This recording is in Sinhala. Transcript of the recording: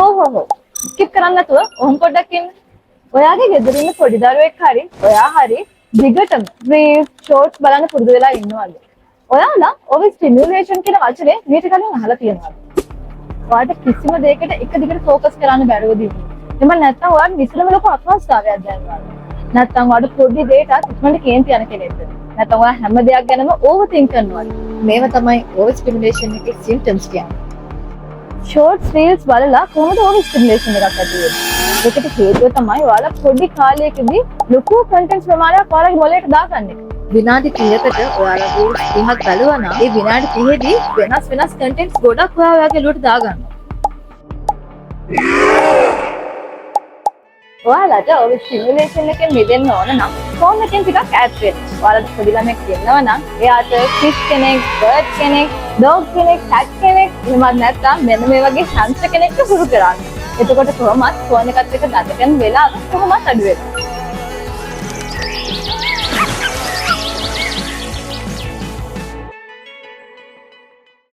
හෝ ස්කිප් කරන්න නැතුව ඔහොම පොඩ්ඩක් ඉන්න. ඔයාගේ ගෙදර ඉන්න පොඩි දරුවෙක් හරි ඔයා හරි දිගටම රීල්ස් ෂෝට්ස් බලන්න පුරුදු වෙලා ඉන්නවද? ඔයාලා ඔය ස්ටිමියුලේෂන් කියන වචනේ මීට කලින් අහලා තියෙනවද? ඔයාට කිසිම දෙයකට එක දිගට ફોකස් කරන්න බැරුවද ඉන්නේ? එහෙම නැත්නම් ඔයාට විසිරම ලොකු අපහසුතාවයක් දැනෙනවද? නැත්නම් ඔයාට පොඩි දෙයකට ඉක්මනට කේන්ති යන කෙනෙක්ද? නැත්නම් ඔයා හැම දෙයක් ගැනම ඕවර්තින්ක් කරනවද? මේව තමයි ඕවර් ස්ටිමියුලේෂන් එකේ සිම්ප්ටම්ස් කියන්නේ. ෂෝට්ස් රීල්ස් බලලා කොහොමද ඕවර් ස්ටිමියුලේෂන් එකක් ඇති වෙන්නේ? ඒකට හේතුව තමයි ඔයාලා පොඩි කාලයකදී ලොකු කන්ටෙන්ට්ස් ප්‍රමාණයක් ඔයාලගේ මොළයට දාගන්න එක. විනාඩි 30කට ඔයාලා රීල්ස් 30ක් බලුවා නම් ඒ විනාඩි 30 දී වෙනස් කන්ටෙන්ට්ස් ගොඩක් ඔයාලගේ ඔළුවට දාගන්නවා. ඔයාලට ඔය ස්ටිමියුලේෂන් එකෙන් මිදෙන්න ඕන නම් ෆෝන් එකෙන් ටිකක් ඈත් වෙන්න. ඔයාලට පොඩි ළමෙක් ඉන්නවා නම් එයාට ෆිෂ් කෙනෙක්, බර්ඩ් කෙනෙක්, ඩොග් කෙනෙක්, කැට් කෙනෙක් එහෙමත් නැත්නම් මෙන්න මේ වගේ ශාන්ත කෙනෙක්ව හුරු කරන්න. එතකොට කොහොමත් ෆෝන් එකත් එක්ක ගත කරන වෙලාව කොහොමත් අඩු වෙනවා.